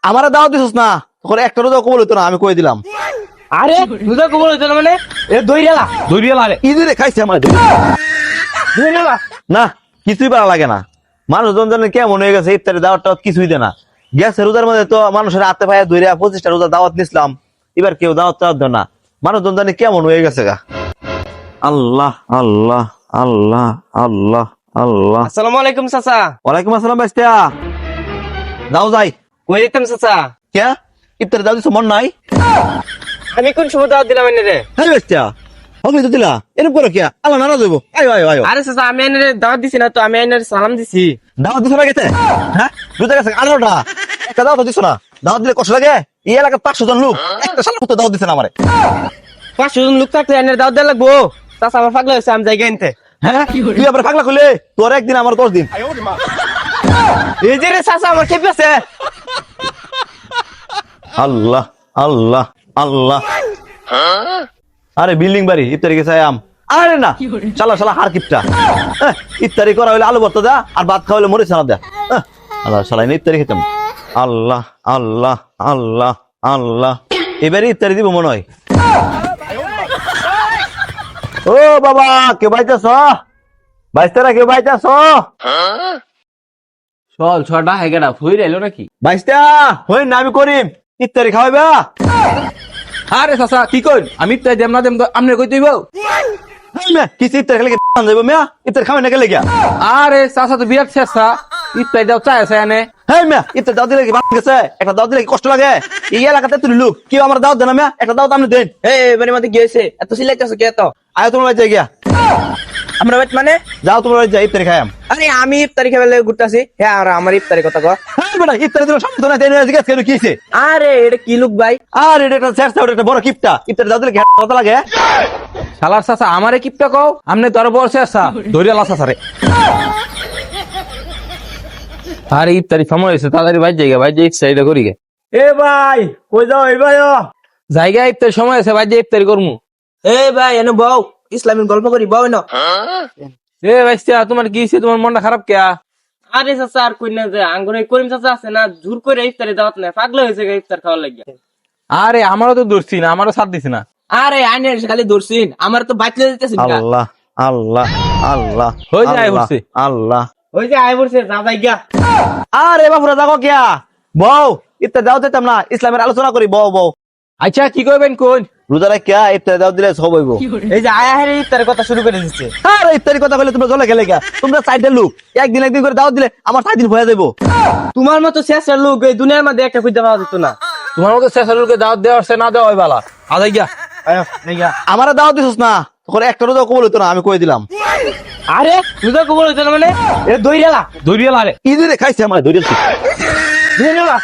আমারে দাওয়াত দিছিস না, তোর একটা রোজা কবুল হইতো না, আমি কই দিলাম। আরে রোজা কবুল হইতো না মানে এ দইরালা রে ইদুরে খাইছে আমার দইরালা না, কিছুই ভালো লাগে না। মানুষজন জানে কেমন হয়ে গেছে, ইফতারি দাওয়াত টাওয়াত কিছুই দেয় না। গ্যাসের রোজার মধ্যে তো মানুষের হাতে পায়ে ধরে 25টা রোজা দাওয়াত নিছিলাম, এবার কেউ দাওয়াত টাওয়াত দেয় না। মানুষজন জানে কেমন হয়ে গেছে গা। আল্লাহ আল্লাহ আল্লাহ আল্লাহ আল্লাহ। আসসালামু আলাইকুম চাচা। ওয়ালাইকুম আসসালাম বাইস্তা। যাও যাই। কই যেতাম চাচা? কে ইফতারি দাওয়াত দিছো মন নাই? আমি কোন সময় দাওয়াত দিলাম এনে রে? হ্যাঁ বাইস্তা, হগলি তো দিলা, এরকম করো কে? আল্লাহ নারাজ হইব। আয়ো আয়ো আয়ো। আরে চাচা আমি এনে দাওয়াত দিছি না তো, আমি এনে সালাম দিছি। দাওয়াত দিছো না গেছে? হ্যাঁ রোজা গেছে 18টা, একটা দাওয়াত দিছো না? দাওয়াত দিলে কষ্ট লাগে? এই এলাকার 500 জন লোক, একটা শালা তো দাওয়াত দিছে না আমারে। 500 জন লোক থাকতে এনে দাওয়াত দেওয়া লাগবো? চাচা আমার পাগলা হয়েছে, আমি জায়গা এনতে। হ্যাঁ তুই আবার পাগলা কইলে, তোর একদিন আমার 10 দিন। এই যে রে চাচা আমার খেপে আছে। আল্লাহ আল্লাহ আল্লাহ। আরে বিল্ডিং বাড়ি ইফতারি গেছে আম। আরে না শালা শালা হার কিপটা। ইফতারি করা হইলে আলু ভর্তা দা, আর ভাত খাওয়া হইলে মরিচ না দা। আল্লাহ শালা ইফতারি খেতাম। আল্লাহ আল্লাহ আল্লাহ আল্লাহ। এবারে ইফতারি দিব মনে হয়। ও বাবা কে বাইতেছ? বাইস্তারা কে বাইতেছ? চল ছটা হেগেটা ফুই এলো নাকি? বাইস্তা হই না, আমি করিম ইফতারি খাওয়াইবা। আরে চাচা কি কই আমি তাই দেম না দেম তো আমনে কই তুইব? কিছু ইফতার খেলে যাবো মিয়া, ইফতার খাওয়াই না গেলে গিয়া। আরে চাচা তো বিরাট চেষ্টা ইতাই দাও চাই আছে এনে। হ্যাঁ মিয়া ইফতার দাওয়াত দিলে কি ভালো গেছে? একটা দাওয়াত দিলে কি কষ্ট লাগে? এই এলাকাতে তুই লোক কেউ আমার দাওয়াত দেন না মিয়া, একটা দাওয়াত আপনি দেন। এবারে মধ্যে গিয়েছে এত সিলাইতেছে কে তো? আয় তোমার বাড়িতে গিয়া। আমরা বাইত মানে? যাও তোমার বাড়িতে ইফতারি খাইয়াম। আরে আমি ইফতারি খাইলে ঘুরতাছি। হ্যাঁ আর আমার ইফতারি কথা কও। হ্যাঁ বেটা ইফতারি দিলে সমস্যা নাই, তেনে জিজ্ঞাসা করে কিছে? আরে এটা কি লোক ভাই? আর এটা একটা চেষ্টা, ওটা একটা বড় কিপটা। ইফতারি দাওয়াত দিলে কি কথা লাগে? শালার চাচা আমারে কিপটা কও আমনে তোর বড় চেষ্টা ধরিয়া লাসা সারে। আরে ইফতারি সময় হয়েছে তাড়াতাড়ি ভাই জায়গা ভাই যে ইফতারিটা করি গে। এ ভাই কই যাও? এই ভাই জায়গা ইফতারি সময় আছে ভাই যে ইফতারি করমু। এ ভাই এনে বউ ইসলামিক গল্প করি বউ না। এ ভাইস্তা তোমার কি হইছে, তোমার মনটা খারাপ কে? আরে চাচা আর কই না যে আঙ্গুরে করিম চাচা আছে না, জোর করে ইফতারি দাওয়াত না, পাগলা হয়েছে ইফতার খাওয়ার লাগি। আরে আমারও তো ধরছি না, আমারও সাথ দিছি না। আরে আইনে খালি দর্শিন আমার তো বাইতলে দিতেছিস না। আল্লাহ আল্লাহ আল্লাহ। হয়ে যায় আল্লাহ, বলছে। আল্লাহ। ওই যে আয় বলছে যা যাই গিয়া। আরে বাপুরা যাবো কিয়া? বউ ইফতার দাওয়াত দিতাম না, ইসলামের আলোচনা করি। বউ বউ আচ্ছা কি করবেন কোন? রোজারে কিয়া ইফতার দাওয়াত দিলে সব হইব। এই যে আয়া হেরে ইফতারের কথা শুরু করে দিচ্ছে। আরে ইফতারি কথা কইলে তোমরা জলে গেলে গা। তোমরা সাইডের লোক, একদিন একদিন করে দাওয়াত দিলে আমার 7 দিন হয়ে যাবো। তোমার মতো শেষের লোক এই দুনিয়ার মধ্যে একটা খুঁজে পাওয়া যেত না। তোমার মতো শেষালুকে দাওয়াত দেওয়া আছে না দেওয়া হয় বালা। আদাই গিয়া আয় এই গিয়া। আমারে দাওয়াত দিছিস না, তোর একটা রোজা কবুল হইতো না, আমি কই দিলাম। আরে রোজা কবুল হইতো না মানে এ দইরালা ধরিয়া লারে ইদুরে খাইছে আমার ধরে। দইরালা